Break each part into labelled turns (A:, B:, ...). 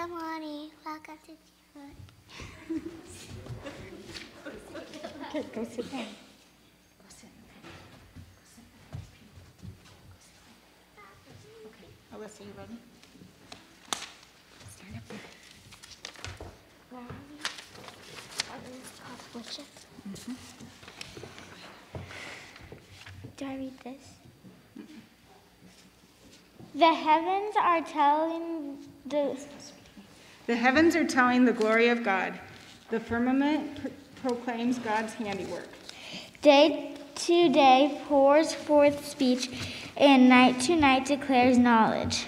A: Good morning. Welcome to Detroit.
B: Okay, go sit down. Okay, Alyssa, you ready? Stand up there.
A: Where are we? Witches. Do I read this? The heavens are telling
B: The heavens are telling the glory of God. The firmament proclaims God's handiwork.
A: Day to day pours forth speech, and night to night declares knowledge.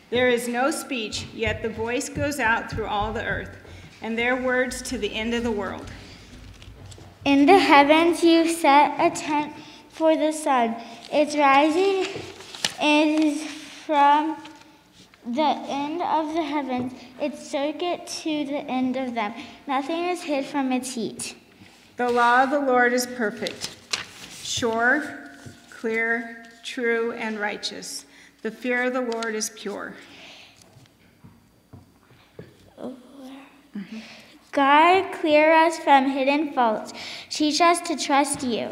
B: There is no speech, yet the voice goes out through all the earth, and their words to the end of the world.
A: In the heavens you set a tent for the sun. Its rising is from the end of the heavens, its circuit to the end of them. Nothing is hid from its heat.
B: The law of the Lord is perfect, sure, clear, true, and righteous. The fear of the Lord is pure.
A: God, clear us from hidden faults. Teach us to trust you.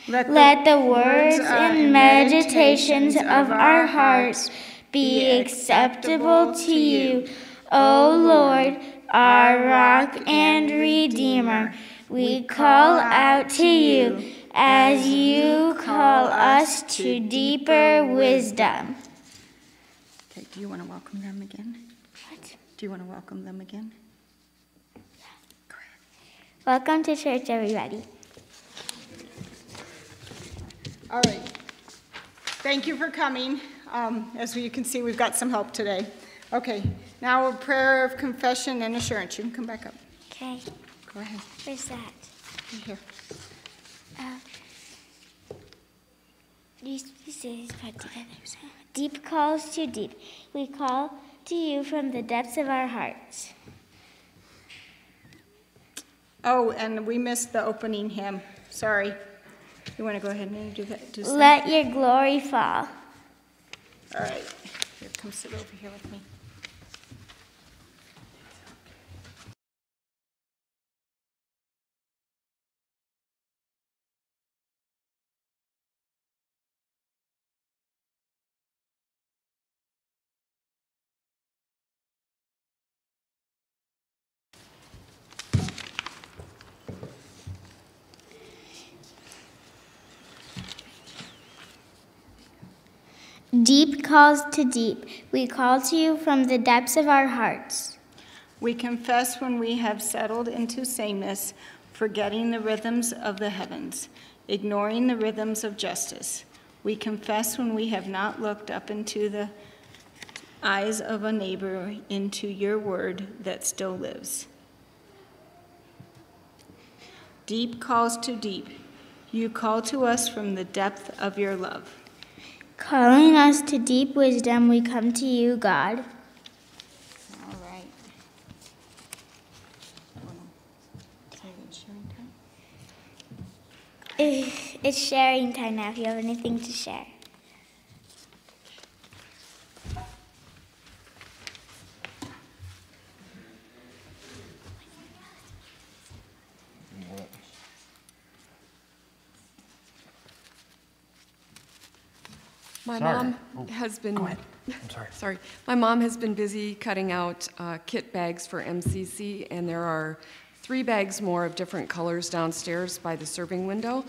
A: Let the words and meditations of our hearts be acceptable to you, O Lord, our rock and redeemer. We call out to you as you call us to deeper wisdom.
B: Okay, do you want to welcome them again?
A: What?
B: Do you want to welcome them again?
A: Welcome to church, everybody.
B: All right. Thank you for coming. As you can see, we've got some help today. Okay, now a prayer of confession and assurance. You can come back up.
A: Okay.
B: Go ahead.
A: Where's that?
B: Right here.
A: You say these part together. Deep calls to deep. We call to you from the depths of our hearts.
B: Oh, and we missed the opening hymn. Sorry. You want to go ahead and do that?
A: Let your glory fall.
B: All right. Here, come sit over here with me.
A: Deep calls to deep. We call to you from the depths of our hearts.
B: We confess when we have settled into sameness, forgetting the rhythms of the heavens, ignoring the rhythms of justice. We confess when we have not looked up into the eyes of a neighbor, into your word that still lives. Deep calls to deep. You call to us from the depth of your love.
A: Calling us to deep wisdom, we come to you, God.
B: All right. Sharing time?
A: It's sharing time now, if you have anything to share.
C: My mom has been. Go ahead. I'm sorry. Sorry. My mom has been busy cutting out kit bags for MCC, and there are 3 bags more of different colors downstairs by the serving window.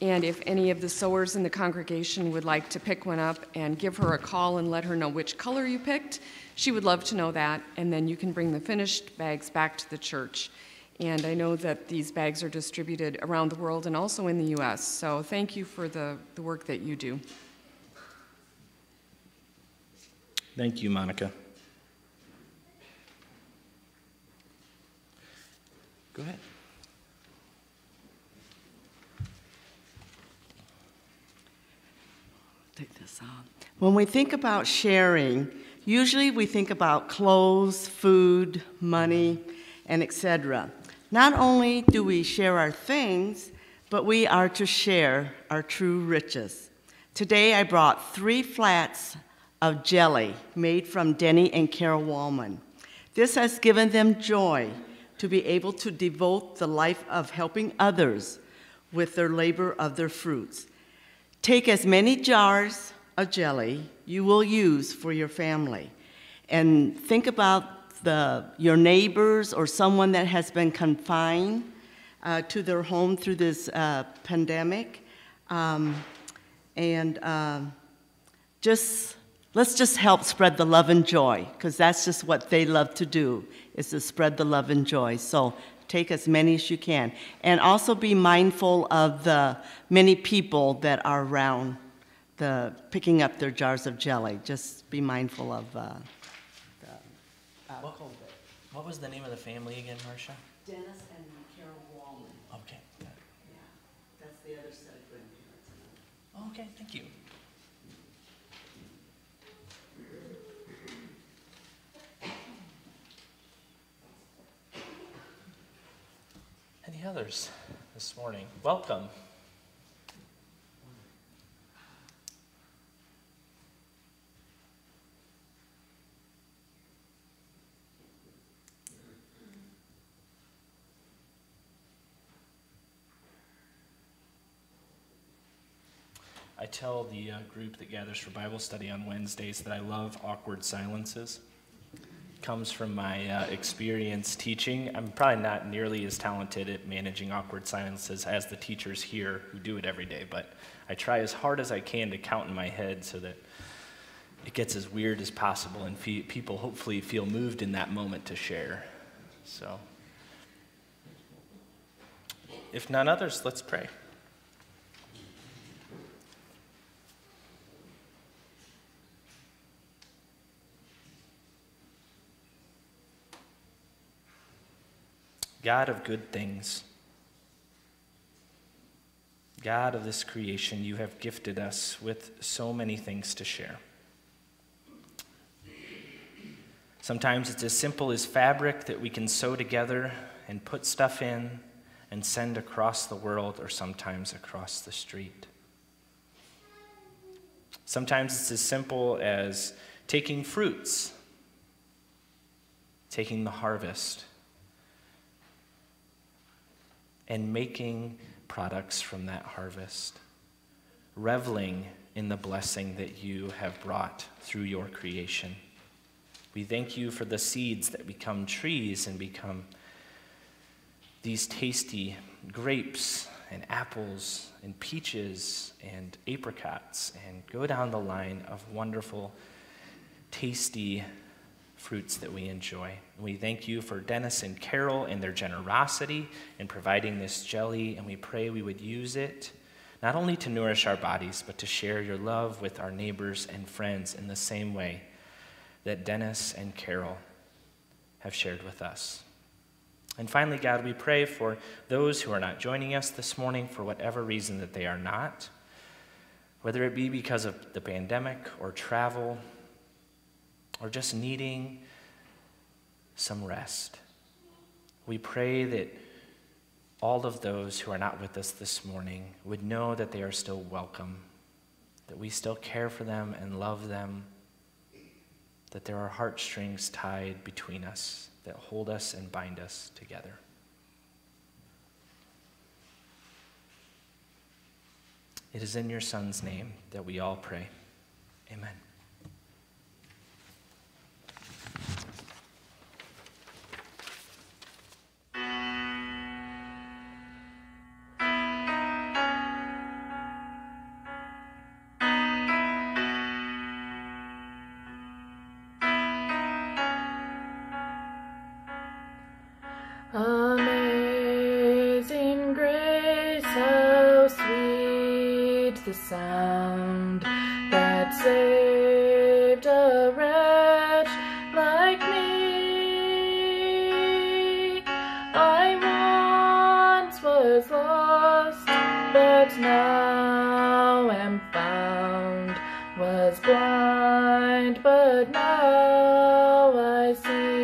C: And if any of the sewers in the congregation would like to pick one up and give her a call and let her know which color you picked, she would love to know that. And then you can bring the finished bags back to the church. And I know that these bags are distributed around the world and also in the U.S. So thank you for the work that you do.
D: Thank you, Monica. Go ahead.
E: Take this out. When we think about sharing, usually we think about clothes, food, money, and etc. Not only do we share our things, but we are to share our true riches. Today I brought 3 flats of jelly made from Denny and Carol Wallman. This has given them joy to be able to devote the life of helping others with their labor of their fruits. Take as many jars of jelly you will use for your family, and think about your neighbors or someone that has been confined to their home through this pandemic, let's just help spread the love and joy, because that's just what they love to do, is to spread the love and joy. So take as many as you can. And also be mindful of the many people that are around picking up their jars of jelly. Just be mindful of
D: What was the name of the family again, Marcia?
E: Dennis and Carol Wallman.
D: Okay.
E: Yeah, that's the other set of grandparents.
D: Okay, thank you. Any others this morning? Welcome. I tell the group that gathers for Bible study on Wednesdays that I love awkward silences. It comes from my experience teaching. I'm probably not nearly as talented at managing awkward silences as the teachers here who do it every day, but I try as hard as I can to count in my head so that it gets as weird as possible and people hopefully feel moved in that moment to share. So, if none others, let's pray. God of good things, God of this creation, you have gifted us with so many things to share. Sometimes it's as simple as fabric that we can sew together and put stuff in and send across the world, or sometimes across the street. Sometimes it's as simple as taking fruits, taking the harvest, and making products from that harvest, reveling in the blessing that you have brought through your creation. We thank you for the seeds that become trees and become these tasty grapes and apples and peaches and apricots, and go down the line of wonderful, tasty fruits that we enjoy. We thank you for Dennis and Carol and their generosity in providing this jelly, and we pray we would use it not only to nourish our bodies, but to share your love with our neighbors and friends in the same way that Dennis and Carol have shared with us. And finally, God, we pray for those who are not joining us this morning for whatever reason that they are not, whether it be because of the pandemic or travel, or just needing some rest. We pray that all of those who are not with us this morning would know that they are still welcome, that we still care for them and love them, that there are heartstrings tied between us that hold us and bind us together. It is in your Son's name that we all pray. Amen.
F: Amazing grace, how sweet the sound that saved a wretch like me. I once was lost, but now am found, was blind, but now I see.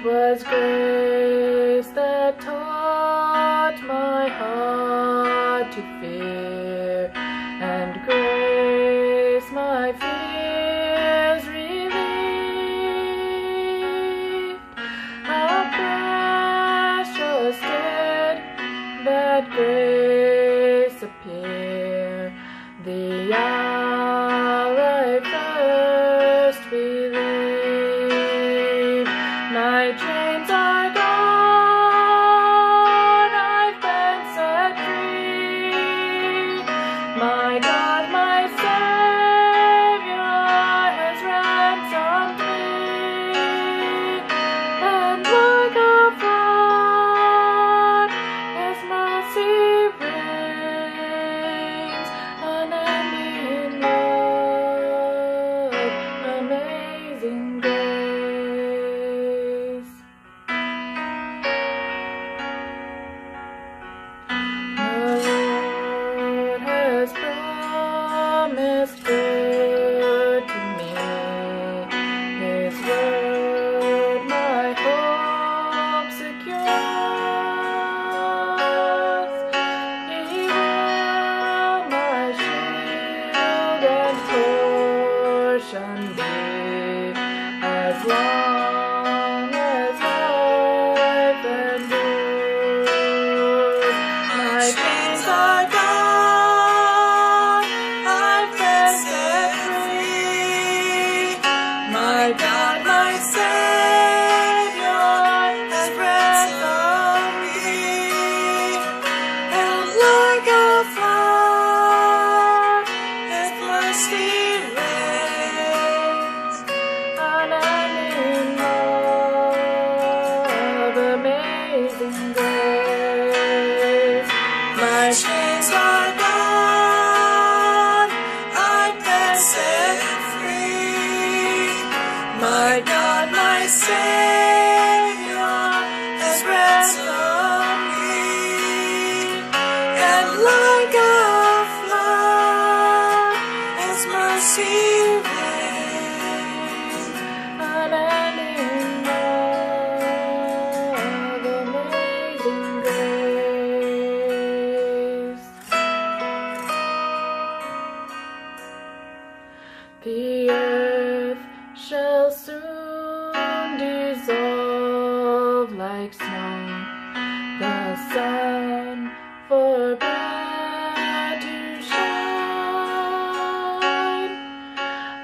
F: 'Twas grace that taught my heart to fear, and grace my fears relieved. salvation be, as long as life endures. My chains are gone, I've been set free. My God, my Savior, has ransomed me. And like a flood, His mercy reigns, unending love, amazing grace. My chains are gone, I've been set free. My God, my Savior, has ransomed me. And like a flood, His mercy reigns, unending love, amazing grace. The earth shall soon dissolve like snow. The sun forbid to shine,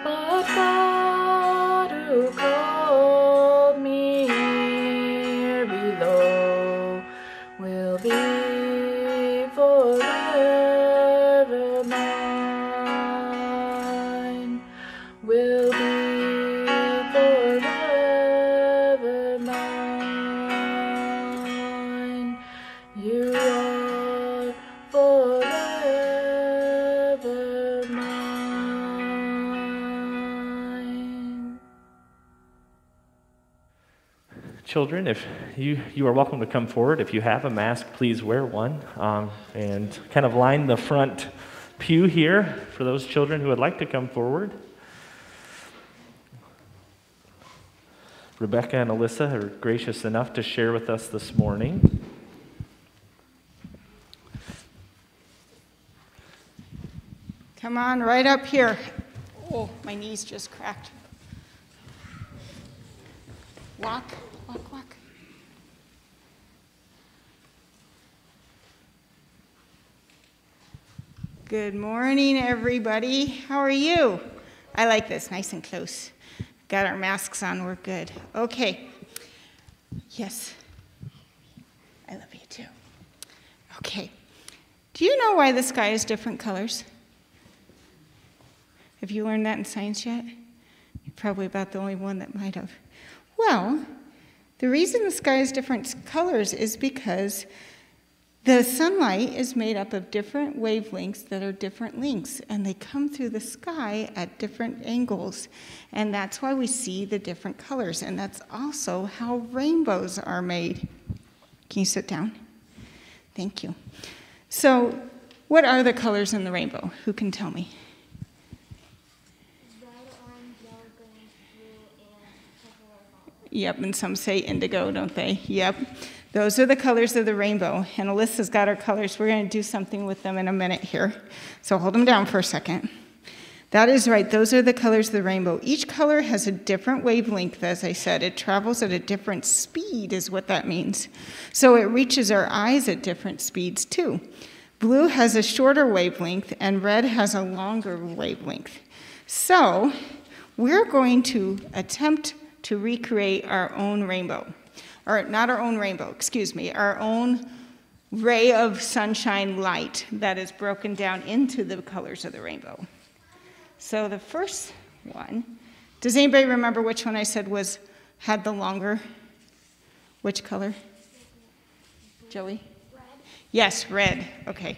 F: but God who called me here below will be forever mine, will be forever mine. You are forever mine.
D: Children, if you are welcome to come forward. If you have a mask, please wear one. And kind of line the front pew here for those children who would like to come forward. Rebecca and Alyssa are gracious enough to share with us this morning.
B: Come on, right up here. Oh, my knees just cracked. Walk, walk, walk. Good morning, everybody. How are you? I like this, nice and close. Got our masks on, we're good. Okay. Yes. I love you too. Okay. Do you know why the sky is different colors? Have you learned that in science yet? You're probably about the only one that might have. Well, the reason the sky is different colors is because the sunlight is made up of different wavelengths that are different lengths, and they come through the sky at different angles, and that's why we see the different colors, and that's also how rainbows are made. Can you sit down? Thank you. So, what are the colors in the rainbow? Who can tell me?
A: Red, orange, yellow, green, blue, and purple or gold.
B: Yep, and some say indigo, don't they? Yep. Those are the colors of the rainbow, and Alyssa's got our colors. We're going to do something with them in a minute here. So hold them down for a second. That is right. Those are the colors of the rainbow. Each color has a different wavelength, as I said. It travels at a different speed is what that means. So it reaches our eyes at different speeds, too. Blue has a shorter wavelength, and red has a longer wavelength. So we're going to attempt to recreate our own rainbow. Or not our own rainbow, excuse me, our own ray of sunshine light that is broken down into the colors of the rainbow. So the first one, does anybody remember which one I said had the longer, which color? Joey?
A: Red.
B: Yes, red, okay.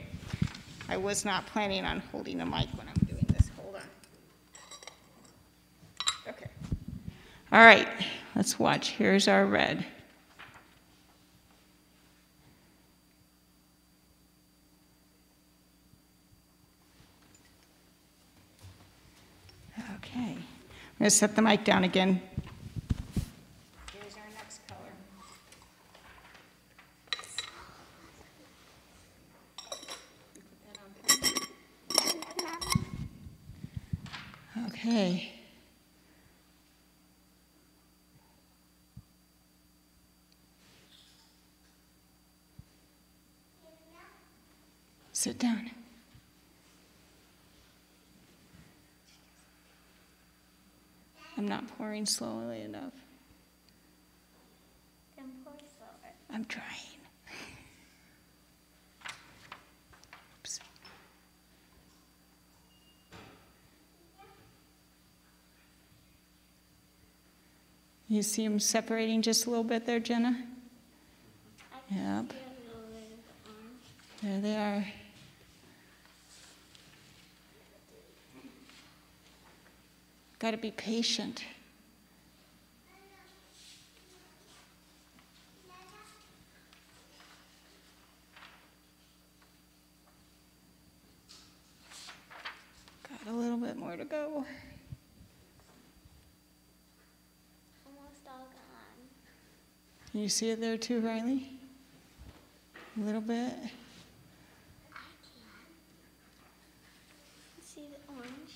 B: I was not planning on holding a mic when I'm doing this, hold on. Okay. All right, let's watch, here's our red. Okay, I'm going to set the mic down again. Here's our next color. Okay, Sit down. I'm not pouring slowly enough.
A: Then pour slower.
B: I'm trying. Oops. You see them separating just a little bit there, Jenna? Yep. There they are. Got to be patient. Got a little bit more to go.
A: Almost all gone.
B: Can you see it there too, Riley? A little bit.
A: I can. See the orange?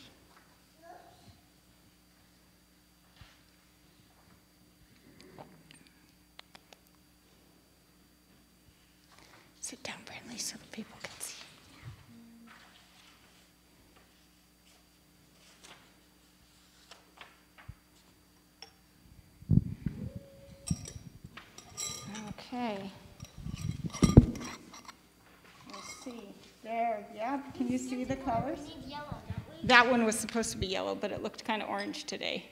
B: Sit down, Brindley, so the people can see. Okay. Let's see. There, yeah. Can you see the colors?
A: We need yellow, don't we?
B: That one was supposed to be yellow, but it looked kind of orange today.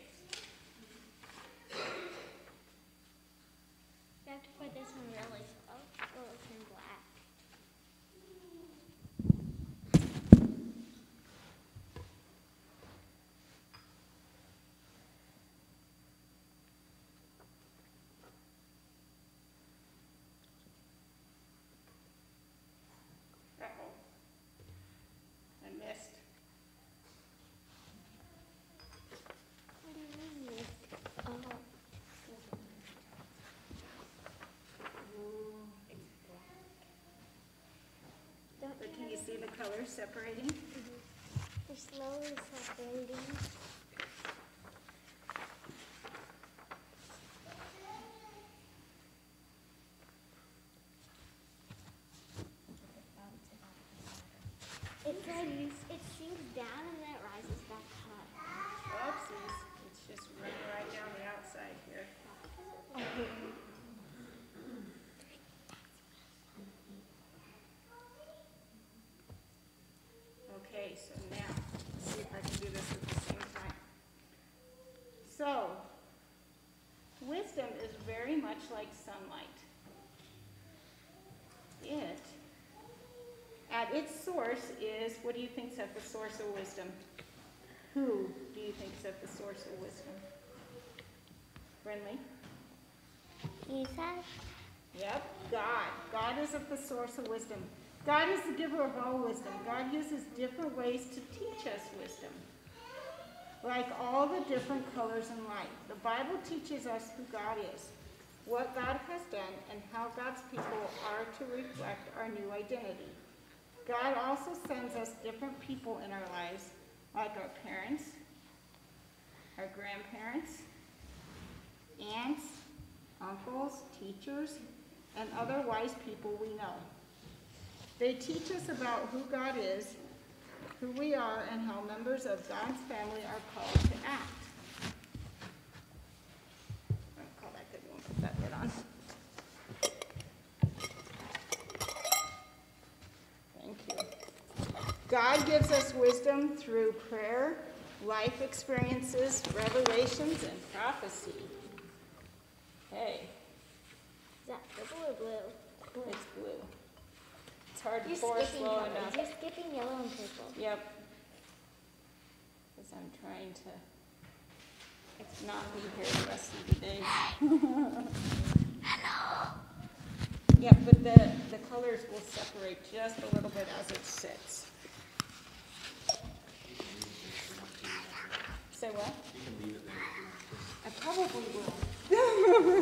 A: We have to put this one really slow. Oh, it's in black.
B: Uh-oh. I missed.
A: What do you mean? Oh. Don't
B: But can you see the colors separating?
A: They're slowly separating. It's like it sinks down and then it rises back up.
B: Oopsies. It's just running right down the outside here. Okay, so now, let's see if I can do this at the same time. So, wisdom is very much like sunlight. It, at its source is, what do you think is at the source of wisdom? Who do you think is at the source of wisdom? Brinley?
A: Jesus?
B: Yep, God. God is at the source of wisdom. God is the giver of all wisdom. God uses different ways to teach us wisdom. Like all the different colors in light. The Bible teaches us who God is, what God has done, and how God's people are to reflect our new identity. God also sends us different people in our lives, like our parents, our grandparents, aunts, uncles, teachers, and other wise people we know. They teach us about who God is, who we are, and how members of God's family are called to act. I'll call that good one, put that lid on. Thank you. God gives us wisdom through prayer, life experiences, revelations, and prophecy. Hey.
A: Is that purple or blue?
B: It's blue. It's hard to
A: You're
B: pour
A: skipping
B: slow
A: colors.
B: enough.
A: You're skipping yellow and purple.
B: Yep. Because I'm trying to not be here the rest of the day.
A: Hello.
B: Yeah, but the colors will separate just a little bit as it sits. Say what? I probably will.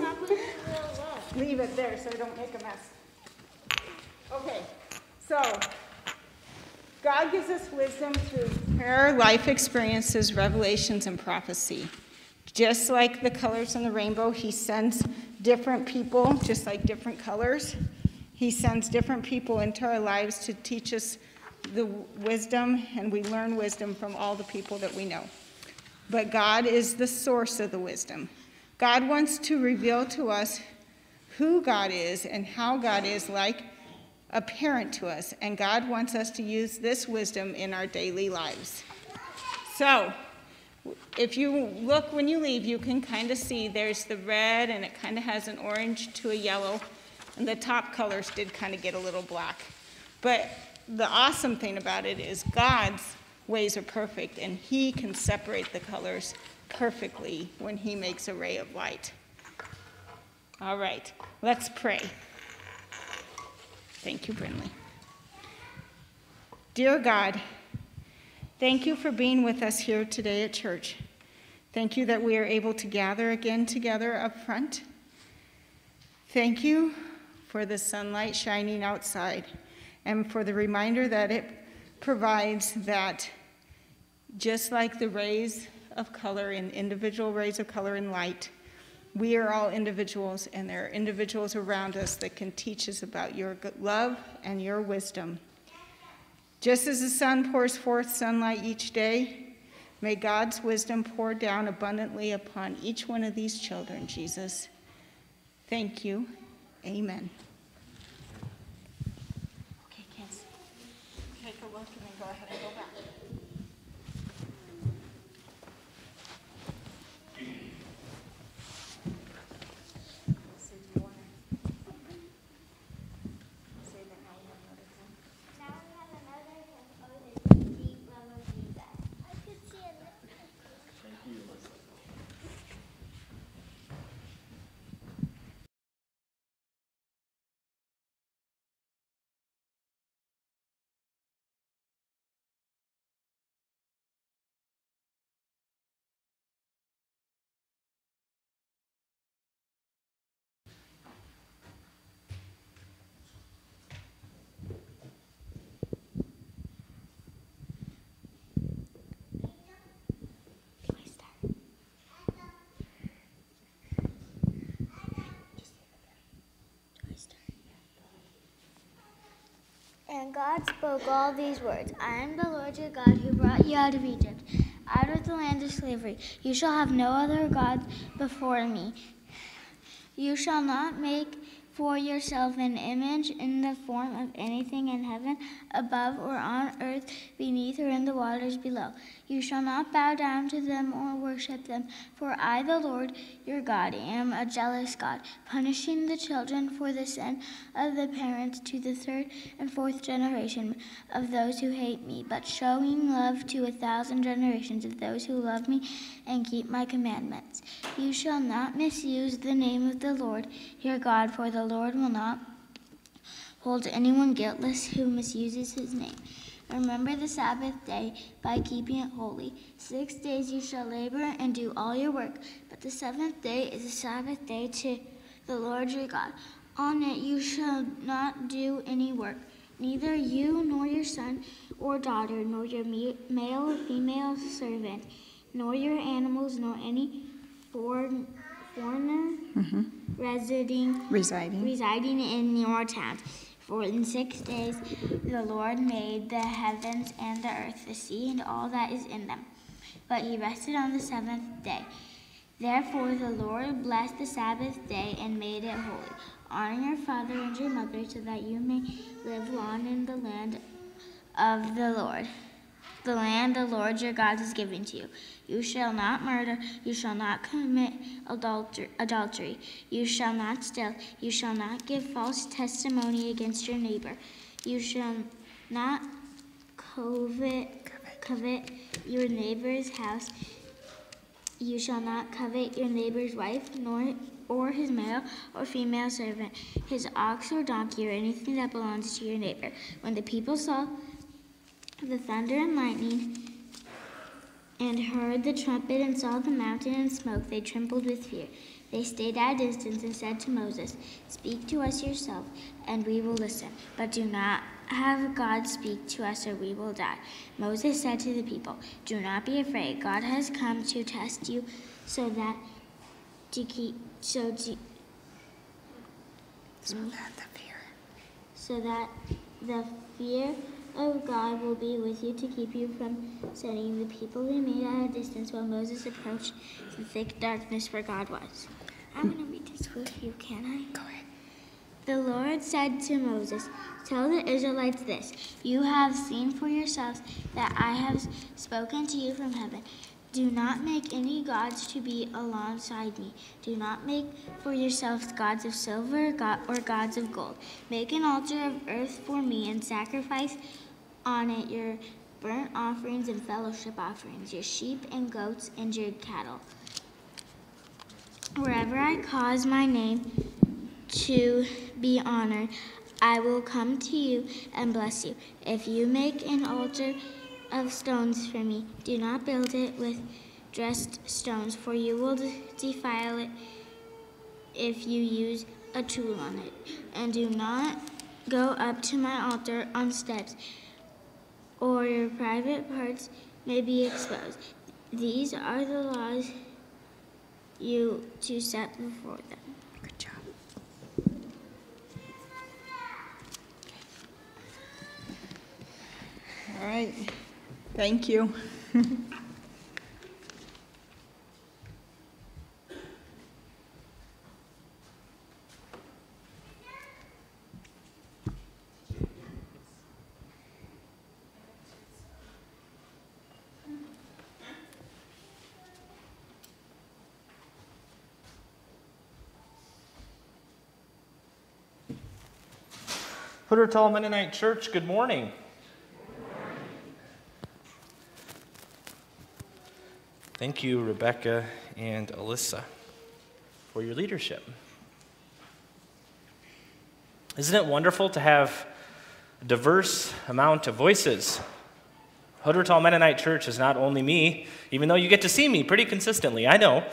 A: Probably will.
B: Leave it there so I don't make a mess. Okay, so God gives us wisdom through prayer, life experiences, revelations, and prophecy. Just like the colors in the rainbow, he sends different people, just like different colors. He sends different people into our lives to teach us the wisdom, and we learn wisdom from all the people that we know. But God is the source of the wisdom. God wants to reveal to us who God is and how God is like a parent to us, and God wants us to use this wisdom in our daily lives. So, if you look when you leave, you can kind of see there's the red, and it kind of has an orange to a yellow, and the top colors did kind of get a little black. But the awesome thing about it is God's ways are perfect, and he can separate the colors perfectly when he makes a ray of light. All right, let's pray. Thank you, Brinley. Dear God, thank you for being with us here today at church. Thank you that we are able to gather again together up front. Thank you for the sunlight shining outside and for the reminder that it provides that just like the rays of color and individual rays of color and light, we are all individuals, and there are individuals around us that can teach us about your love and your wisdom. Just as the sun pours forth sunlight each day, may God's wisdom pour down abundantly upon each one of these children, Jesus. Thank you. Amen. Okay, kids. Take a look and then go ahead and go back.
A: And God spoke all these words. I am the Lord your God who brought you out of Egypt, out of the land of slavery. You shall have no other gods before me. You shall not make for yourself an image in the form of anything in heaven above or on earth beneath or in the waters below. You shall not bow down to them or worship them, for I, the Lord your God, am a jealous God, punishing the children for the sin of the parents to the third and fourth generation of those who hate me, but showing love to 1,000 generations of those who love me and keep my commandments. You shall not misuse the name of the Lord your God, for the Lord will not hold anyone guiltless who misuses his name. Remember the Sabbath day by keeping it holy. 6 days you shall labor and do all your work, but the seventh day is a Sabbath day to the Lord your God. On it you shall not do any work, neither you nor your son or daughter, nor your male or female servant, nor your animals, nor any foreigner residing in your towns. For in 6 days the Lord made the heavens and the earth, the sea, and all that is in them. But he rested on the seventh day. Therefore the Lord blessed the Sabbath day and made it holy. Honor your father and your mother, so that you may live long in the land of the Lord, the land the Lord your God is giving to you. You shall not murder, you shall not commit adultery, you shall not steal, you shall not give false testimony against your neighbor, you shall not covet your neighbor's house, you shall not covet your neighbor's wife, or his male or female servant, his ox or donkey, or anything that belongs to your neighbor. When the people saw the thunder and lightning, and heard the trumpet and saw the mountain and smoke, they trembled with fear. They stayed at a distance and said to Moses, "Speak to us yourself, and we will listen. But do not have God speak to us, or we will die." Moses said to the people, "Do not be afraid. God has come to test you, so that the fear so that the fear of God will be with you to keep you from sinning. The people remained at a distance while Moses approached the thick darkness where God was. I'm going to read this with you, can I? Go ahead. The Lord said to Moses, "Tell the Israelites this, you have seen for yourselves that I have spoken to you from heaven. Do not make any gods to be alongside me. Do not make for yourselves gods of silver or gods of gold. Make an altar of earth for me and sacrifice on it your burnt offerings and fellowship offerings, your sheep and goats and your cattle. Wherever I cause my name to be honored, I will come to you and bless you. If you make an altar of stones for me, do not build it with dressed stones, for you will defile it if you use a tool on it. And do not go up to my altar on steps, or your private parts may be exposed. These are the laws you to set before them." Good job.
B: All right. Thank you.
D: Huttertal Mennonite Church, good morning. Thank you, Rebecca and Alyssa, for your leadership. Isn't it wonderful to have a diverse amount of voices? Huttertal Mennonite Church is not only me, even though you get to see me pretty consistently. I know.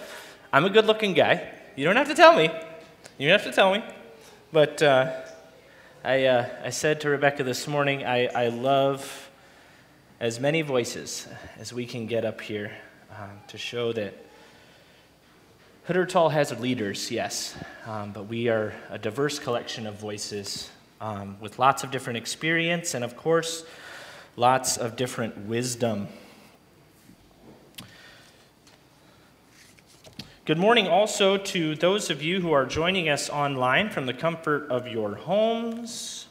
D: I'm a good-looking guy. You don't have to tell me. You don't have to tell me. But I said to Rebecca this morning, I love as many voices as we can get up here to show that Huttertal has leaders, yes, but we are a diverse collection of voices with lots of different experience and, of course, lots of different wisdom. Good morning also to those of you who are joining us online from the comfort of your homes.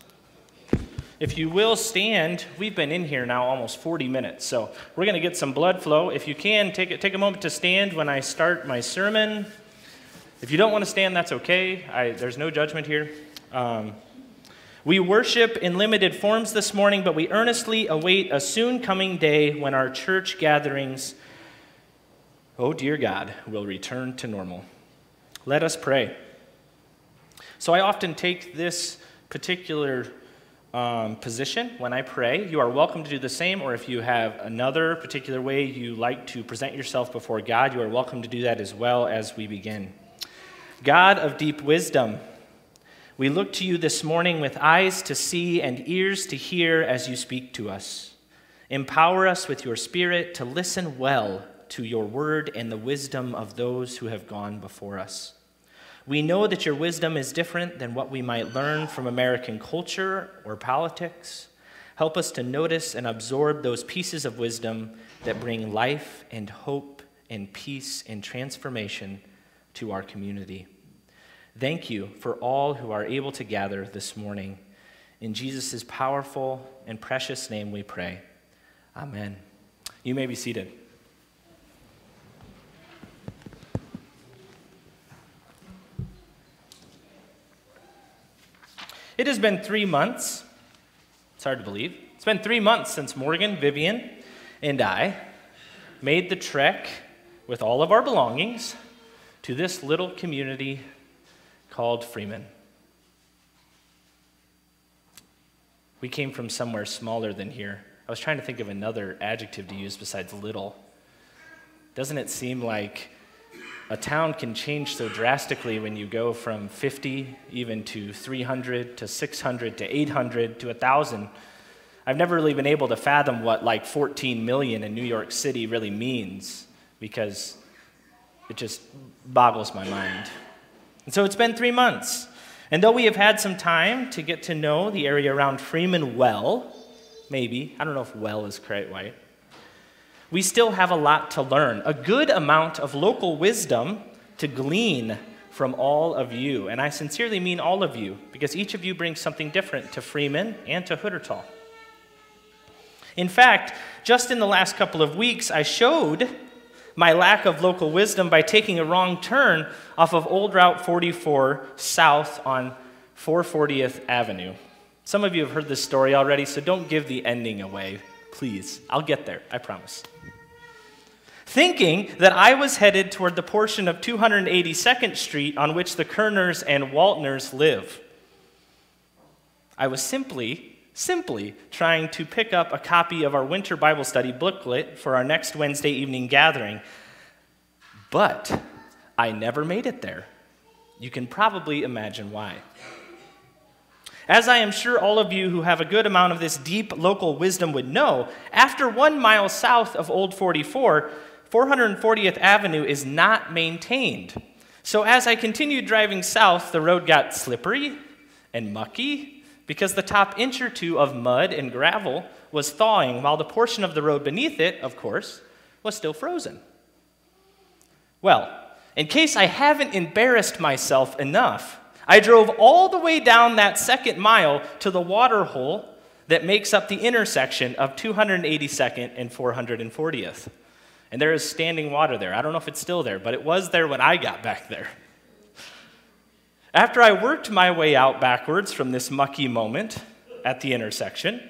D: If you will stand, we've been in here now almost 40 minutes, so we're going to get some blood flow. If you can, take a moment to stand when I start my sermon. If you don't want to stand, that's okay. There's no judgment here. We worship in limited forms this morning, but we earnestly await a soon coming day when our church gatherings, oh dear God, will return to normal. Let us pray. So I often take this particular position when I pray. You are welcome to do the same, or if you have another particular way you like to present yourself before God, you are welcome to do that as well as we begin. God of deep wisdom, we look to you this morning with eyes to see and ears to hear as you speak to us. Empower us with your Spirit to listen well to your word and the wisdom of those who have gone before us. We know that your wisdom is different than what we might learn from American culture or politics. Help us to notice and absorb those pieces of wisdom that bring life and hope and peace and transformation to our community. Thank you for all who are able to gather this morning. In Jesus' powerful and precious name we pray. Amen. You may be seated. It has been 3 months. It's hard to believe. It's been 3 months since Morgan, Vivian, and I made the trek with all of our belongings to this little community called Freeman. We came from somewhere smaller than here. I was trying to think of another adjective to use besides little. Doesn't it seem like a town can change so drastically when you go from 50 even to 300 to 600 to 800 to 1,000? I've never really been able to fathom what like 14 million in New York City really means, because it just boggles my mind. And so it's been 3 months. And though we have had some time to get to know the area around Freeman well, maybe, I don't know if well is quite right, we still have a lot to learn, a good amount of local wisdom to glean from all of you. And I sincerely mean all of you, because each of you brings something different to Freeman and to Huttertal. In fact, just in the last couple of weeks, I showed my lack of local wisdom by taking a wrong turn off of Old Route 44 south on 440th Avenue. Some of you have heard this story already, so don't give the ending away, please. I'll get there, I promise. Thinking that I was headed toward the portion of 282nd Street on which the Kerners and Waltners live. I was simply trying to pick up a copy of our winter Bible study booklet for our next Wednesday evening gathering. But I never made it there. You can probably imagine why. As I am sure all of you who have a good amount of this deep local wisdom would know, after 1 mile south of Old 44, 440th Avenue is not maintained. So as I continued driving south, the road got slippery and mucky, because the top inch or two of mud and gravel was thawing, while the portion of the road beneath it, of course, was still frozen. Well, in case I haven't embarrassed myself enough, I drove all the way down that second mile to the water hole that makes up the intersection of 282nd and 440th. And there is standing water there. I don't know if it's still there, but it was there when I got back there. After I worked my way out backwards from this mucky moment at the intersection,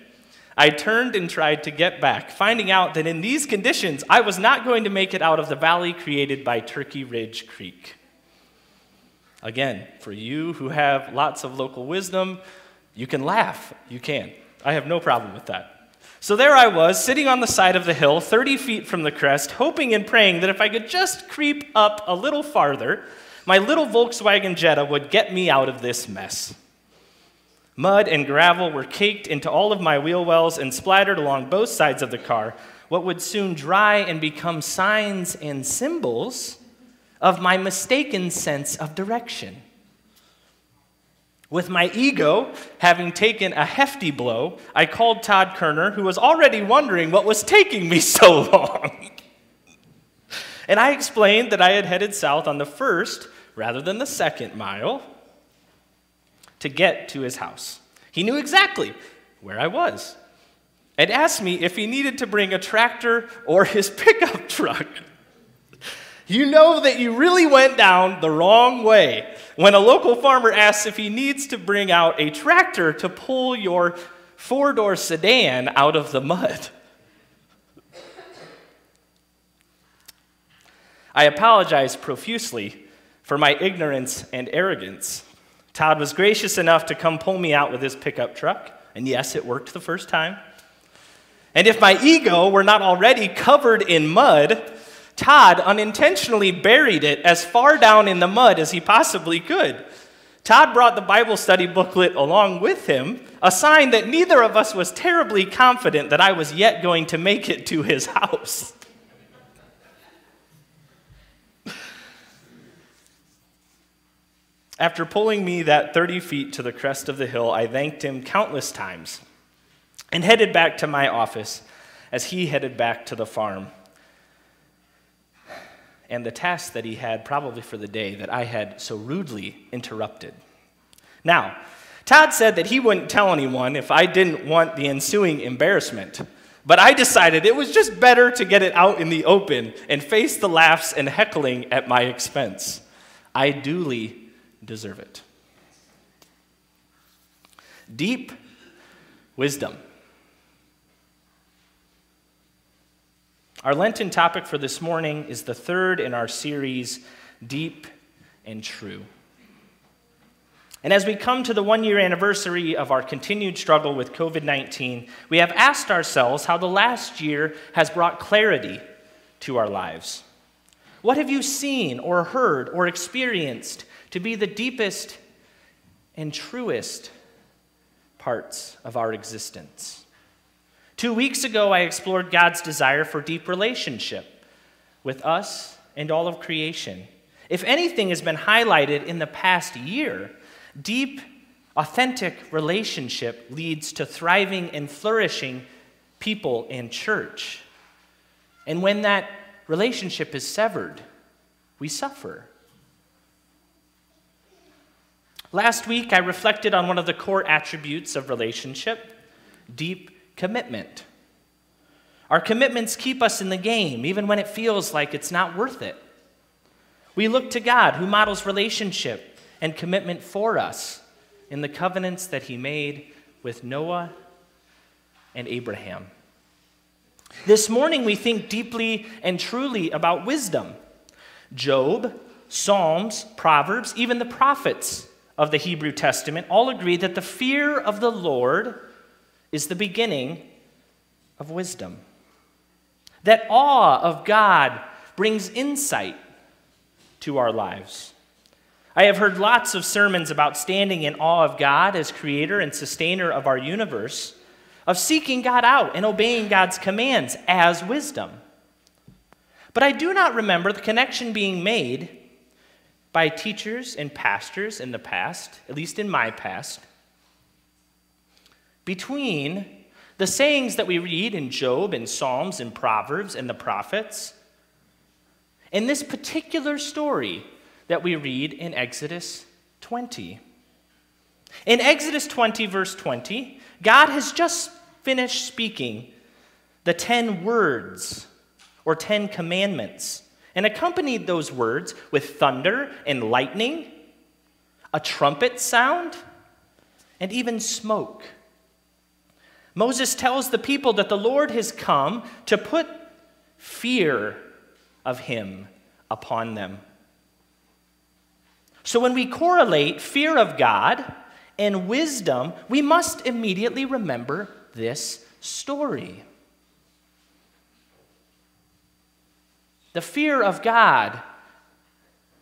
D: I turned and tried to get back, finding out that in these conditions, I was not going to make it out of the valley created by Turkey Ridge Creek. Again, for you who have lots of local wisdom, you can laugh. You can. I have no problem with that. So there I was, sitting on the side of the hill, 30 feet from the crest, hoping and praying that if I could just creep up a little farther, my little Volkswagen Jetta would get me out of this mess. Mud and gravel were caked into all of my wheel wells and splattered along both sides of the car, what would soon dry and become signs and symbols of my mistaken sense of direction. With my ego having taken a hefty blow, I called Todd Kerner, who was already wondering what was taking me so long. And I explained that I had headed south on the first rather than the second mile to get to his house. He knew exactly where I was and asked me if he needed to bring a tractor or his pickup truck. You know that you really went down the wrong way when a local farmer asks if he needs to bring out a tractor to pull your four-door sedan out of the mud. I apologize profusely for my ignorance and arrogance. Todd was gracious enough to come pull me out with his pickup truck, and yes, it worked the first time. And if my ego were not already covered in mud, Todd unintentionally buried it as far down in the mud as he possibly could. Todd brought the Bible study booklet along with him, a sign that neither of us was terribly confident that I was yet going to make it to his house. After pulling me that 30 feet to the crest of the hill, I thanked him countless times and headed back to my office as he headed back to the farm and the task that he had probably for the day that I had so rudely interrupted. Now, Todd said that he wouldn't tell anyone if I didn't want the ensuing embarrassment, but I decided it was just better to get it out in the open and face the laughs and heckling at my expense. I duly deserve it. Deep wisdom. Our Lenten topic for this morning is the third in our series, Deep and True. And as we come to the one-year anniversary of our continued struggle with COVID-19, we have asked ourselves how the last year has brought clarity to our lives. What have you seen or heard or experienced to be the deepest and truest parts of our existence? 2 weeks ago, I explored God's desire for deep relationship with us and all of creation. If anything has been highlighted in the past year, Deep, authentic relationship leads to thriving and flourishing people and church. And when that relationship is severed, we suffer. Last week, I reflected on one of the core attributes of relationship: deep commitment. Our commitments keep us in the game, even when it feels like it's not worth it. We look to God, who models relationship and commitment for us in the covenants that he made with Noah and Abraham. This morning, we think deeply and truly about wisdom. Job, Psalms, Proverbs, even the prophets of the Hebrew Testament all agree that the fear of the Lord is the beginning of wisdom. That awe of God brings insight to our lives. I have heard lots of sermons about standing in awe of God as creator and sustainer of our universe, of seeking God out and obeying God's commands as wisdom. But I do not remember the connection being made by teachers and pastors in the past, at least in my past, between the sayings that we read in Job and Psalms and Proverbs and the prophets, and this particular story that we read in Exodus 20. In Exodus 20, verse 20, God has just finished speaking the 10 words or 10 commandments and accompanied those words with thunder and lightning, a trumpet sound, and even smoke. Moses tells the people that the Lord has come to put fear of him upon them. So when we correlate fear of God and wisdom, we must immediately remember this story. The fear of God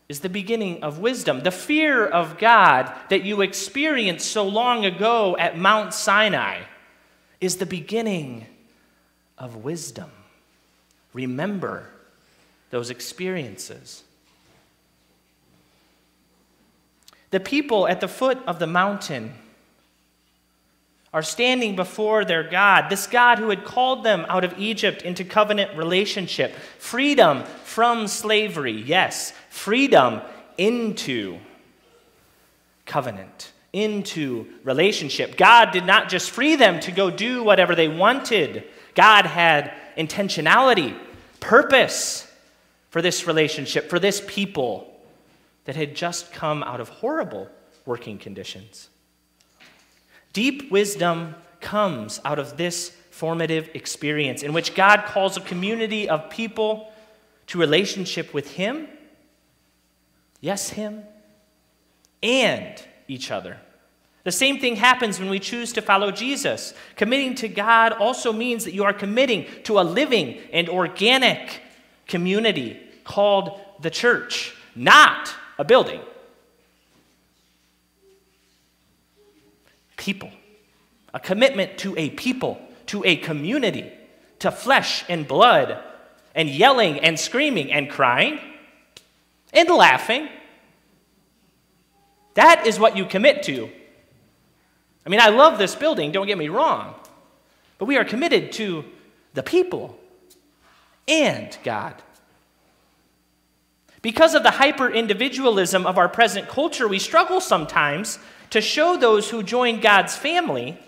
D: is the beginning of wisdom. The fear of God that you experienced so long ago at Mount Sinai is the beginning of wisdom. Remember those experiences. The people at the foot of the mountain are standing before their God, this God who had called them out of Egypt into covenant relationship, freedom from slavery, yes, freedom into covenant, into relationship. God did not just free them to go do whatever they wanted. God had intentionality, purpose for this relationship, for this people that had just come out of horrible working conditions. Deep wisdom comes out of this formative experience in which God calls a community of people to relationship with him, yes, him, and each other. The same thing happens when we choose to follow Jesus. Committing to God also means that you are committing to a living and organic community called the church, not a building. People. A commitment to a people, to a community, to flesh and blood, and yelling and screaming and crying and laughing. That is what you commit to. I mean, I love this building, don't get me wrong, but we are committed to the people and God. Because of the hyper-individualism of our present culture, we struggle sometimes to show those who join God's family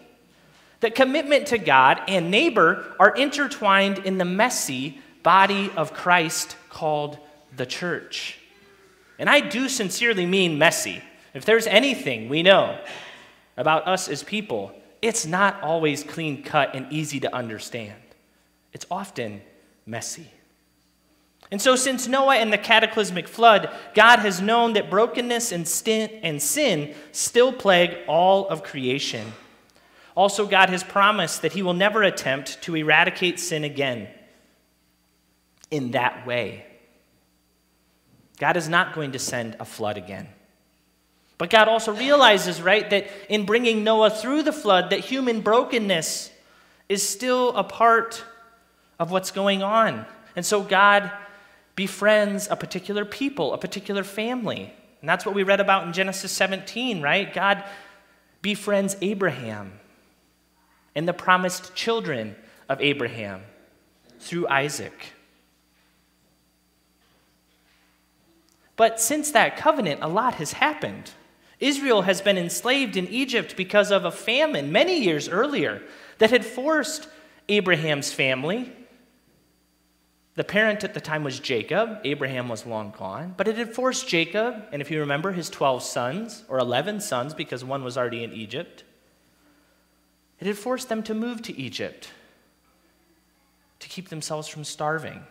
D: that commitment to God and neighbor are intertwined in the messy body of Christ called the church. And I do sincerely mean messy. If there's anything we know about us as people, it's not always clean-cut and easy to understand. It's often messy. And so since Noah and the cataclysmic flood, God has known that brokenness and sin still plague all of creation. Also, God has promised that he will never attempt to eradicate sin again in that way. God is not going to send a flood again. But God also realizes, right, that in bringing Noah through the flood, that human brokenness is still a part of what's going on. And so God befriends a particular people, a particular family, And that's what we read about in Genesis 17, right? God befriends Abraham and the promised children of Abraham through Isaac. But since that covenant, a lot has happened. Israel has been enslaved in Egypt because of a famine many years earlier that had forced Abraham's family. The parent at the time was Jacob. Abraham was long gone. But it had forced Jacob, and if you remember, his 12 sons, or 11 sons, because one was already in Egypt. It had forced them to move to Egypt to keep themselves from starving.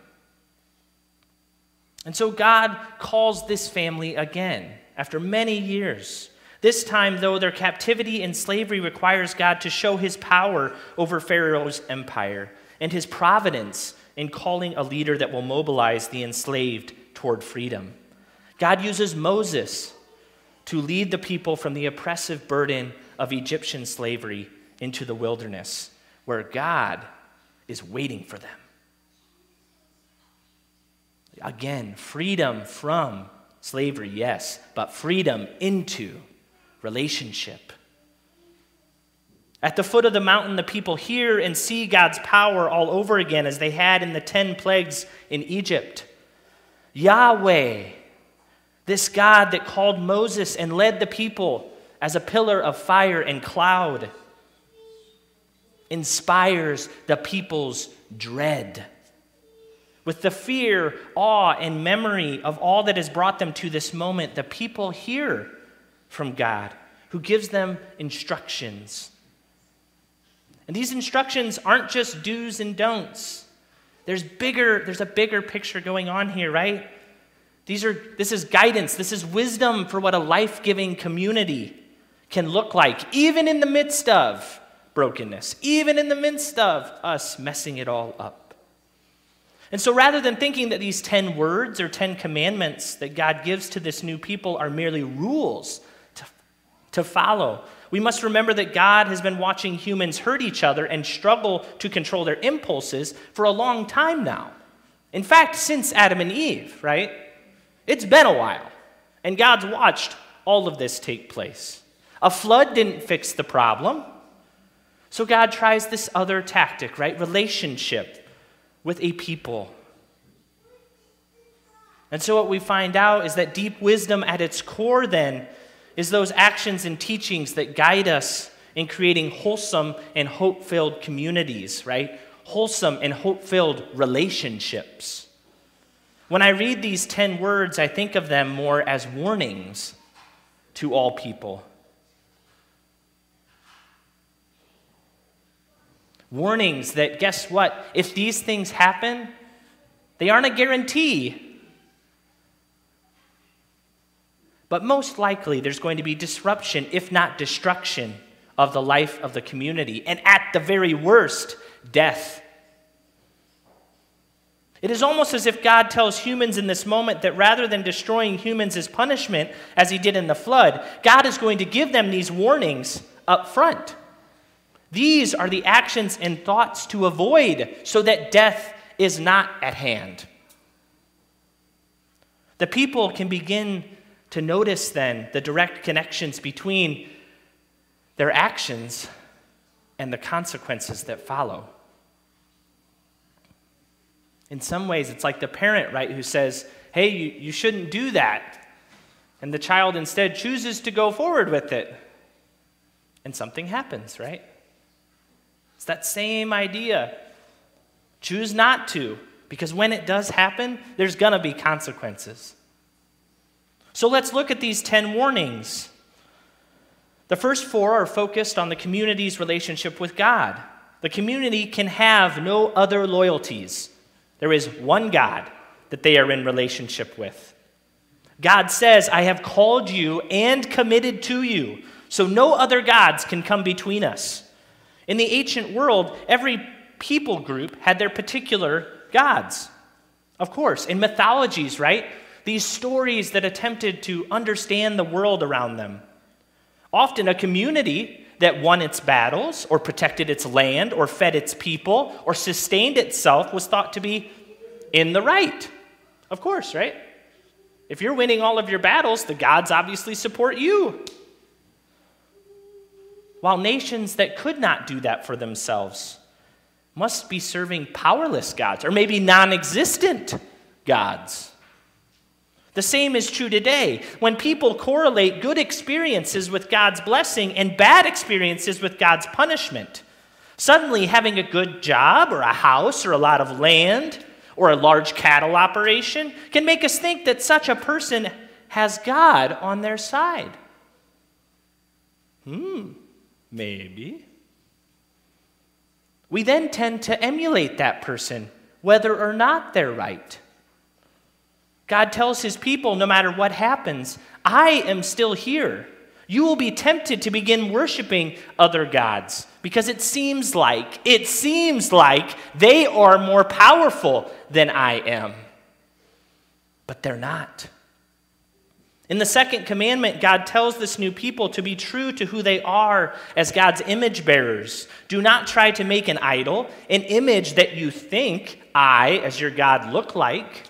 D: And so God calls this family again after many years. This time, though, their captivity and slavery requires God to show his power over Pharaoh's empire and his providence in calling a leader that will mobilize the enslaved toward freedom. God uses Moses to lead the people from the oppressive burden of Egyptian slavery into the wilderness, where God is waiting for them. Again, freedom from slavery, yes, but freedom into relationship. At the foot of the mountain, the people hear and see God's power all over again as they had in the 10 plagues in Egypt. Yahweh, this God that called Moses and led the people as a pillar of fire and cloud, inspires the people's dread. With the fear, awe, and memory of all that has brought them to this moment, the people hear from God, who gives them instructions. And these instructions aren't just do's and don'ts. There's a bigger picture going on here, right? This is guidance. This is wisdom for what a life-giving community can look like, even in the midst of brokenness, even in the midst of us messing it all up. And so rather than thinking that these 10 words or 10 commandments that God gives to this new people are merely rules to follow, we must remember that God has been watching humans hurt each other and struggle to control their impulses for a long time now. In fact, since Adam and Eve, right? It's been a while. And God's watched all of this take place. A flood didn't fix the problem. So God tries this other tactic, right? Relationship with a people. And so what we find out is that deep wisdom at its core then is those actions and teachings that guide us in creating wholesome and hope-filled communities, right? Wholesome and hope-filled relationships. When I read these 10 words, I think of them more as warnings to all people. Warnings that, guess what? If these things happen, they aren't a guarantee. But most likely, there's going to be disruption, if not destruction, of the life of the community. And at the very worst, death. It is almost as if God tells humans in this moment that rather than destroying humans as punishment, as he did in the flood, God is going to give them these warnings up front. These are the actions and thoughts to avoid so that death is not at hand. The people can begin to notice then the direct connections between their actions and the consequences that follow. In some ways, it's like the parent, right, who says, hey, you shouldn't do that. And the child instead chooses to go forward with it. And something happens, right? It's that same idea. Choose not to, because when it does happen, there's going to be consequences. So let's look at these 10 warnings. The first 4 are focused on the community's relationship with God. The community can have no other loyalties. There is one God that they are in relationship with. God says, I have called you and committed to you, so no other gods can come between us. In the ancient world, every people group had their particular gods. Of course, in mythologies, right? These stories that attempted to understand the world around them. Often a community that won its battles or protected its land or fed its people or sustained itself was thought to be in the right. Of course, right? If you're winning all of your battles, the gods obviously support you. While nations that could not do that for themselves must be serving powerless gods, or maybe non-existent gods. The same is true today. When people correlate good experiences with God's blessing and bad experiences with God's punishment, suddenly having a good job or a house or a lot of land or a large cattle operation can make us think that such a person has God on their side. Maybe. We then tend to emulate that person, whether or not they're right. God tells his people, no matter what happens, I am still here. You will be tempted to begin worshiping other gods because it seems like they are more powerful than I am. But they're not. In the second commandment, God tells this new people to be true to who they are as God's image bearers. Do not try to make an idol, an image that you think I, as your God, look like.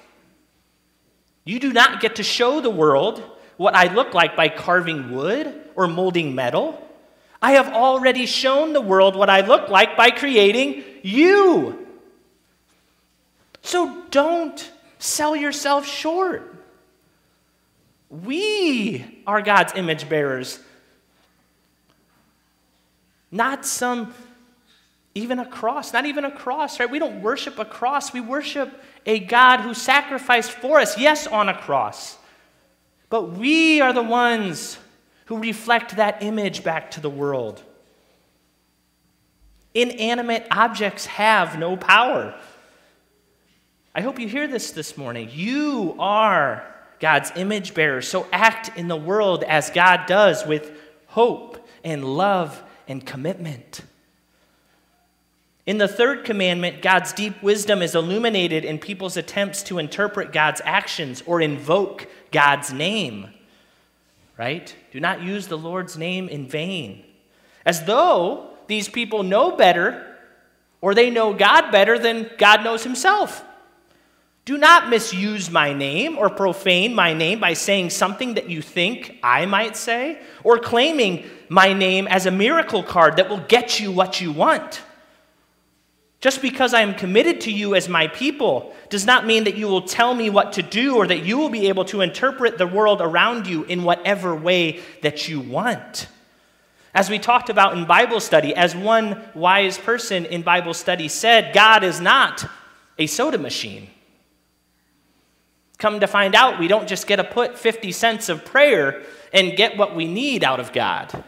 D: You do not get to show the world what I look like by carving wood or molding metal. I have already shown the world what I look like by creating you. So don't sell yourself short. We are God's image bearers. Not even a cross, right? We don't worship a cross. We worship a God who sacrificed for us, yes, on a cross. But we are the ones who reflect that image back to the world. Inanimate objects have no power. I hope you hear this morning. You are God's image bearer. So act in the world as God does, with hope and love and commitment. In the third commandment, God's deep wisdom is illuminated in people's attempts to interpret God's actions or invoke God's name. Right? Do not use the Lord's name in vain. As though these people know better, or they know God better than God knows himself. Do not misuse my name or profane my name by saying something that you think I might say, or claiming my name as a miracle card that will get you what you want. Just because I am committed to you as my people does not mean that you will tell me what to do or that you will be able to interpret the world around you in whatever way that you want. As we talked about in Bible study, as one wise person in Bible study said, God is not a soda machine. Come to find out, we don't just get to put 50 cents of prayer and get what we need out of God.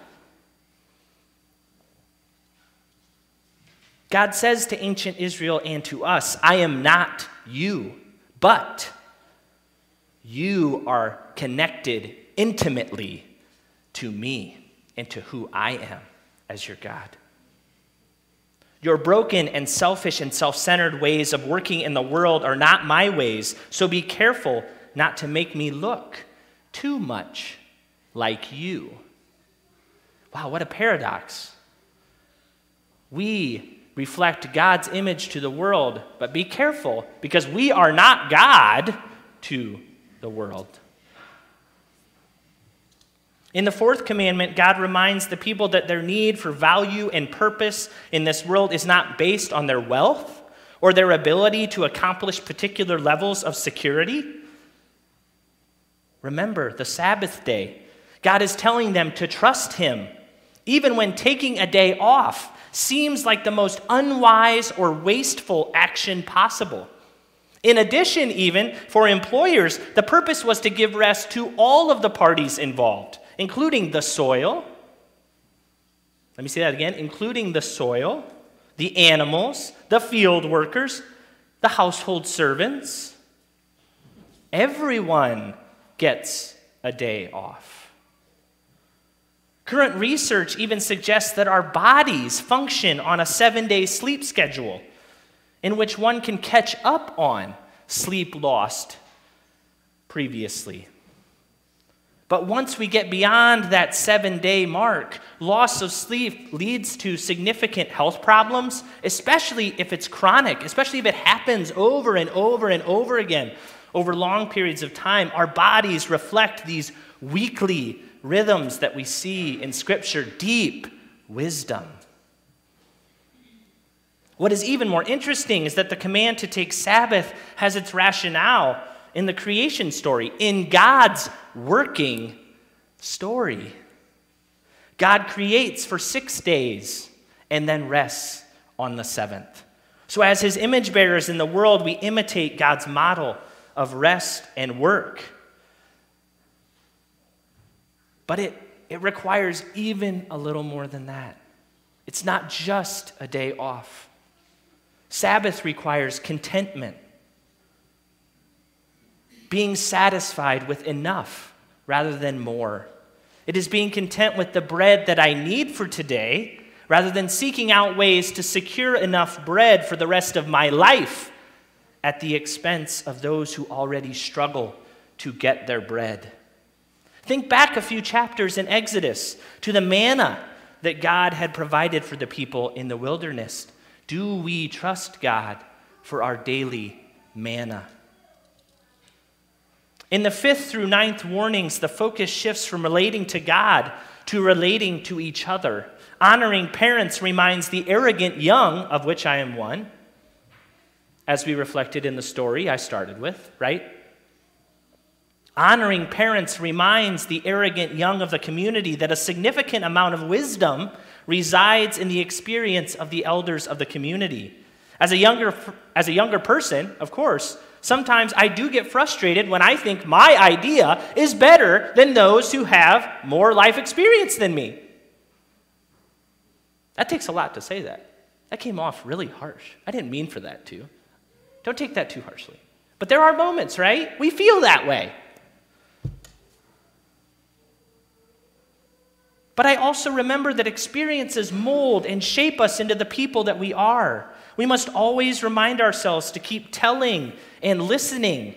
D: God says to ancient Israel and to us, I am not you, but you are connected intimately to me and to who I am as your God. Your broken and selfish and self-centered ways of working in the world are not my ways, so be careful not to make me look too much like you. Wow, what a paradox. We reflect God's image to the world, but be careful, because we are not God to the world. In the fourth commandment, God reminds the people that their need for value and purpose in this world is not based on their wealth or their ability to accomplish particular levels of security. Remember, the Sabbath day, God is telling them to trust him, even when taking a day off seems like the most unwise or wasteful action possible. In addition, even for employers, the purpose was to give rest to all of the parties involved, including the soil. Let me say that again. Including the soil, the animals, the field workers, the household servants. Everyone gets a day off. Current research even suggests that our bodies function on a 7-day sleep schedule in which one can catch up on sleep lost previously. But once we get beyond that 7-day mark, loss of sleep leads to significant health problems, especially if it's chronic, especially if it happens over and over and over again. over long periods of time, our bodies reflect these weekly rhythms that we see in Scripture, deep wisdom. What is even more interesting is that the command to take Sabbath has its rationale in the creation story, in God's working story. God creates for 6 days and then rests on the seventh. So as his image bearers in the world, we imitate God's model of rest and work. But it requires even a little more than that. It's not just a day off. Sabbath requires contentment, being satisfied with enough rather than more. It is being content with the bread that I need for today rather than seeking out ways to secure enough bread for the rest of my life at the expense of those who already struggle to get their bread. Think back a few chapters in Exodus to the manna that God had provided for the people in the wilderness. Do we trust God for our daily manna? In the 5th through 9th warnings, the focus shifts from relating to God to relating to each other. Honoring parents reminds the arrogant young, of which I am one, as we reflected in the story I started with, right? Honoring parents reminds the arrogant young of the community that a significant amount of wisdom resides in the experience of the elders of the community. As a younger person, of course, sometimes I do get frustrated when I think my idea is better than those who have more life experience than me. That takes a lot to say that. That came off really harsh. I didn't mean for that to. Don't take that too harshly. But there are moments, right? We feel that way. But I also remember that experiences mold and shape us into the people that we are. We must always remind ourselves to keep telling and listening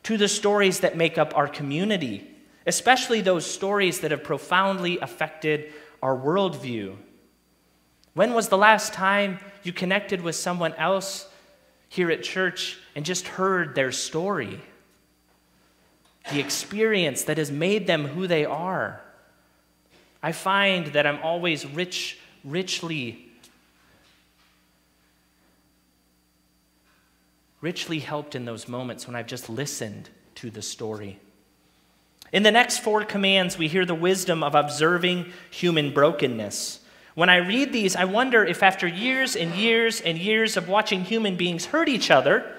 D: to the stories that make up our community, especially those stories that have profoundly affected our worldview. When was the last time you connected with someone else here at church and just heard their story? The experience that has made them who they are. I find that I'm always richly helped in those moments when I've just listened to the story. In the next 4 commands, we hear the wisdom of observing human brokenness. When I read these, I wonder if after years and years and years of watching human beings hurt each other,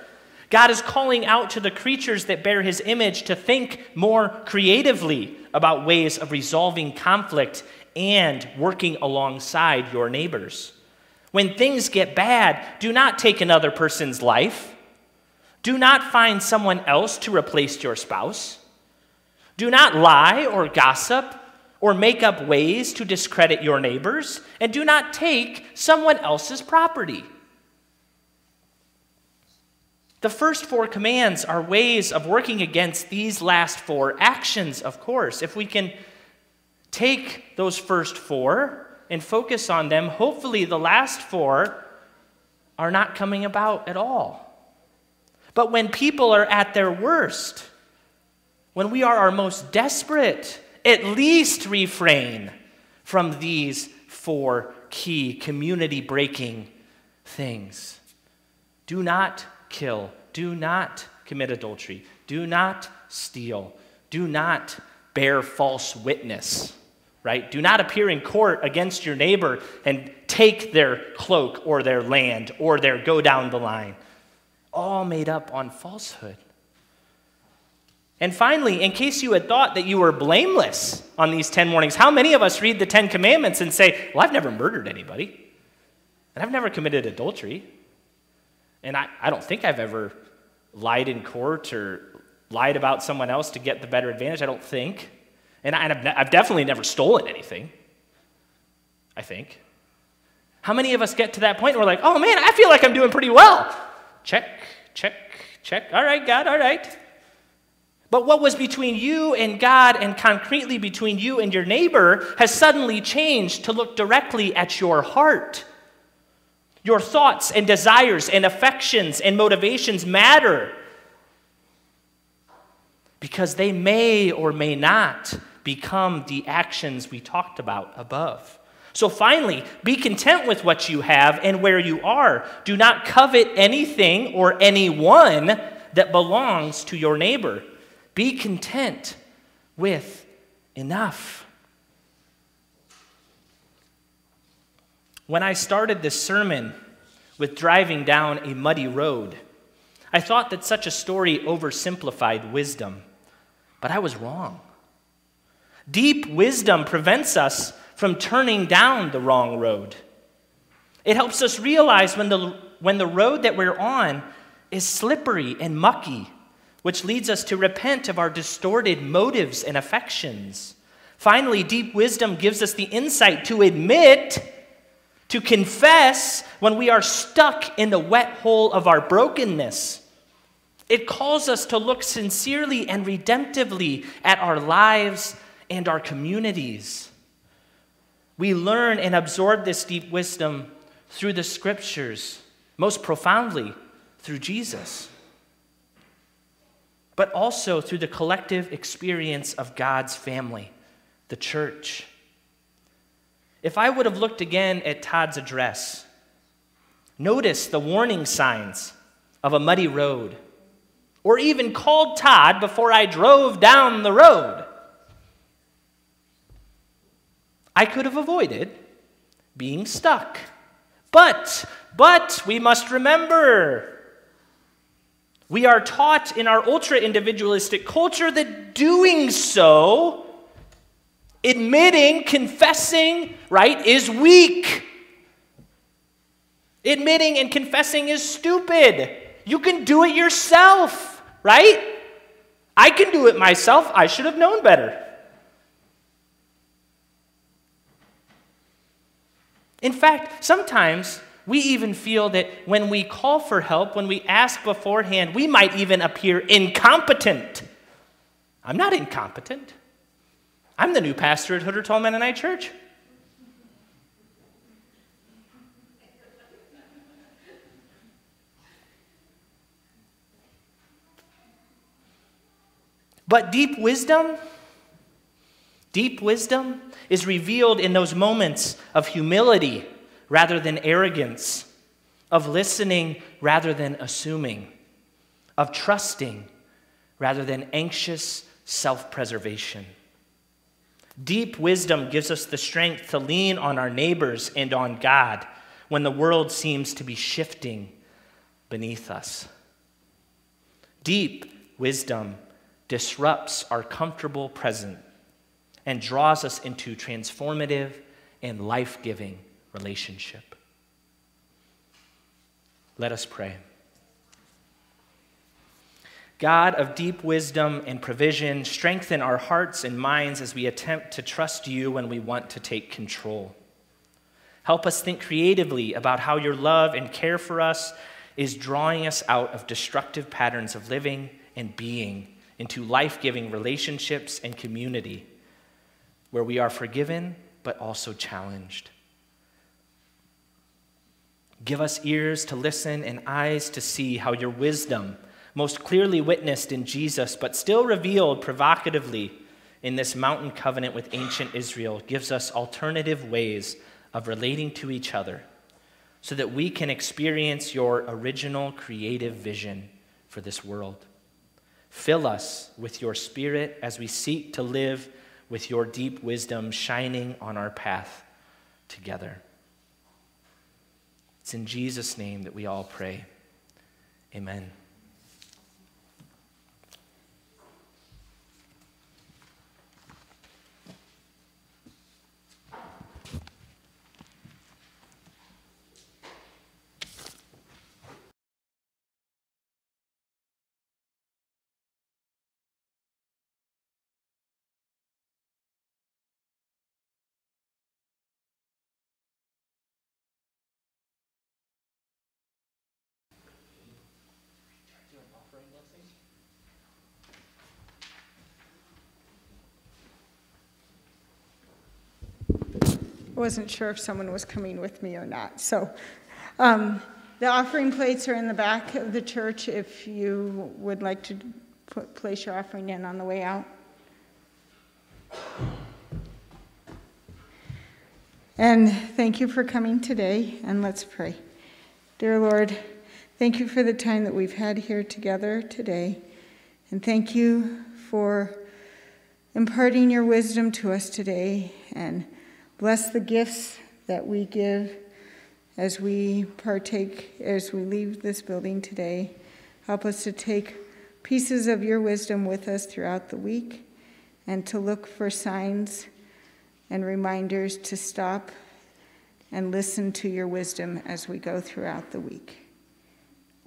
D: God is calling out to the creatures that bear his image to think more creatively about ways of resolving conflict and working alongside your neighbors. When things get bad, do not take another person's life. Do not find someone else to replace your spouse. Do not lie or gossip or make up ways to discredit your neighbors. And do not take someone else's property. The first 4 commands are ways of working against these last 4 actions, of course. If we can take those first 4 and focus on them, hopefully the last 4 are not coming about at all. But when people are at their worst, when we are our most desperate, at least refrain from these 4 key community-breaking things. Do not kill. Do not commit adultery. Do not steal. Do not bear false witness, right? Do not appear in court against your neighbor and take their cloak or their land or their go down the line. All made up on falsehood. And finally, in case you had thought that you were blameless on these 10 warnings, how many of us read the 10 commandments and say, well, I've never murdered anybody, and I've never committed adultery, and I don't think I've ever lied in court or lied about someone else to get the better advantage, I don't think. And I've definitely never stolen anything, I think. How many of us get to that point and we're like, oh man, I feel like I'm doing pretty well. Check, check, check. All right, God, all right. But what was between you and God and concretely between you and your neighbor has suddenly changed to look directly at your heart. Your thoughts and desires and affections and motivations matter. because they may or may not become the actions we talked about above. So finally, be content with what you have and where you are. Do not covet anything or anyone that belongs to your neighbor. Be content with enough. When I started this sermon with driving down a muddy road, I thought that such a story oversimplified wisdom, but I was wrong. Deep wisdom prevents us from turning down the wrong road. It helps us realize when the road that we're on is slippery and mucky, which leads us to repent of our distorted motives and affections. Finally, deep wisdom gives us the insight to admit, to confess when we are stuck in the wet hole of our brokenness. It calls us to look sincerely and redemptively at our lives and our communities. We learn and absorb this deep wisdom through the scriptures, most profoundly through Jesus, but also through the collective experience of God's family, the church. If I would have looked again at Todd's address, noticed the warning signs of a muddy road, or even called Todd before I drove down the road, I could have avoided being stuck. But we must remember, we are taught in our ultra-individualistic culture that doing so, admitting, confessing, right, is weak. Admitting and confessing is stupid. You can do it yourself, right? I can do it myself. I should have known better. In fact, sometimes we even feel that when we call for help, when we ask beforehand, we might even appear incompetent. I'm not incompetent. I'm the new pastor at Hooder Tall Mennonite Church. But deep wisdom is revealed in those moments of humility rather than arrogance, of listening rather than assuming, of trusting rather than anxious self-preservation. Deep wisdom gives us the strength to lean on our neighbors and on God when the world seems to be shifting beneath us. Deep wisdom disrupts our comfortable present and draws us into transformative and life-giving relationship. Let us pray. God of deep wisdom and provision, strengthen our hearts and minds as we attempt to trust you when we want to take control. Help us think creatively about how your love and care for us is drawing us out of destructive patterns of living and being into life-giving relationships and community where we are forgiven but also challenged. Give us ears to listen and eyes to see how your wisdom, most clearly witnessed in Jesus, but still revealed provocatively in this mountain covenant with ancient Israel, gives us alternative ways of relating to each other so that we can experience your original creative vision for this world. Fill us with your Spirit as we seek to live with your deep wisdom shining on our path together. It's in Jesus' name that we all pray. Amen.
B: I wasn't sure if someone was coming with me or not. So the offering plates are in the back of the church if you would like place your offering in on the way out. And thank you for coming today, and let's pray. Dear Lord, thank you for the time that we've had here together today, and thank you for imparting your wisdom to us today, and bless the gifts that we give as we partake, as we leave this building today. Help us to take pieces of your wisdom with us throughout the week, and to look for signs and reminders to stop and listen to your wisdom as we go throughout the week.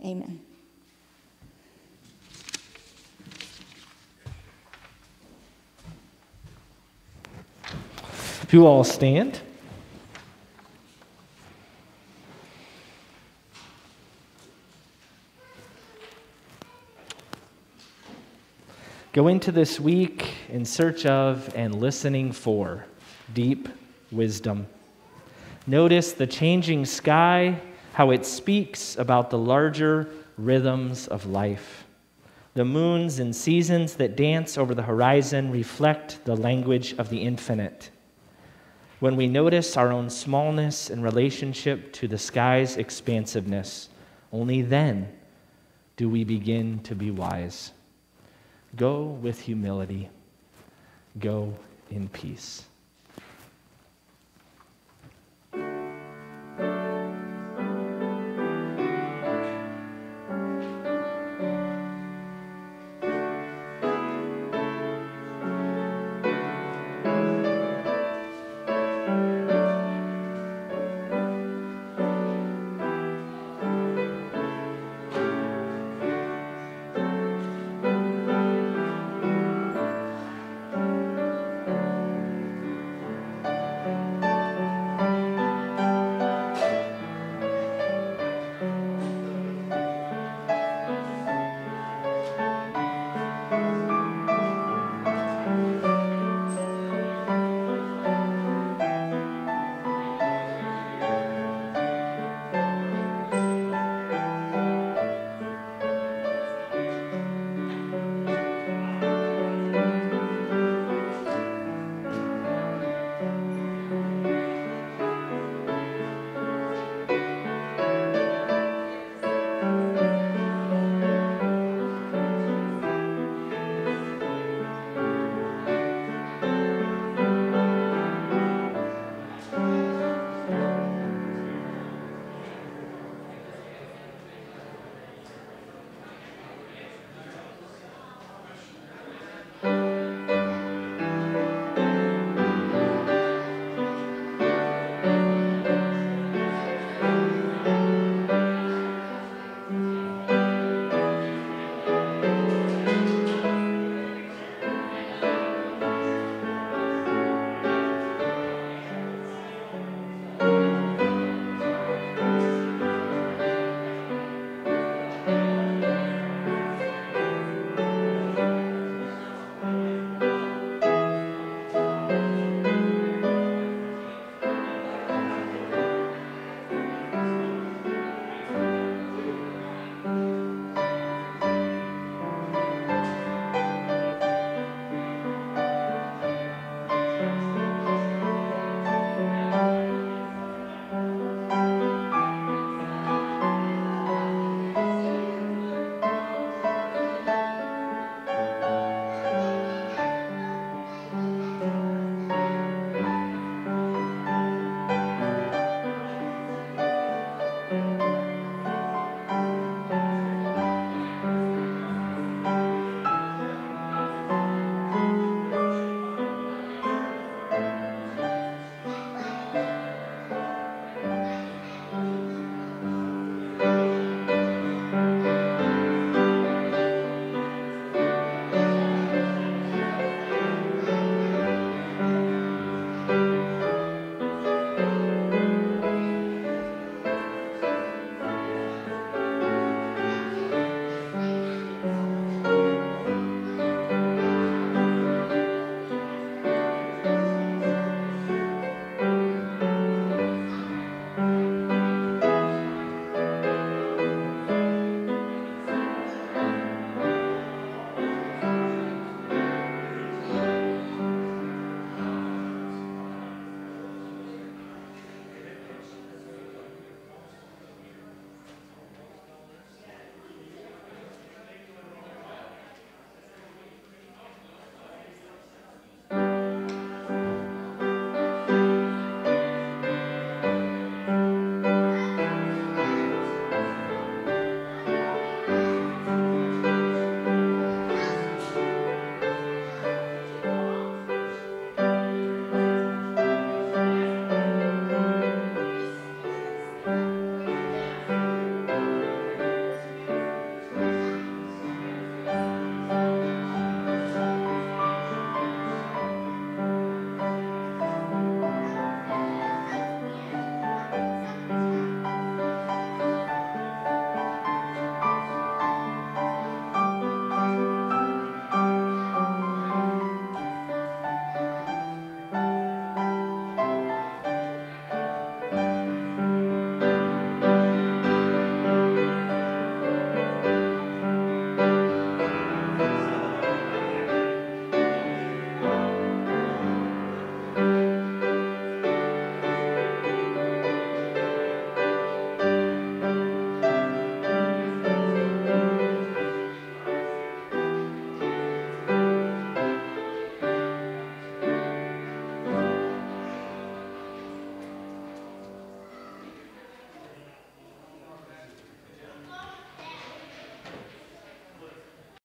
B: Amen.
D: If you all stand. Go into this week in search of and listening for deep wisdom. Notice the changing sky, how it speaks about the larger rhythms of life. The moons and seasons that dance over the horizon reflect the language of the infinite. When we notice our own smallness in relationship to the sky's expansiveness, only then do we begin to be wise. Go with humility. Go in peace.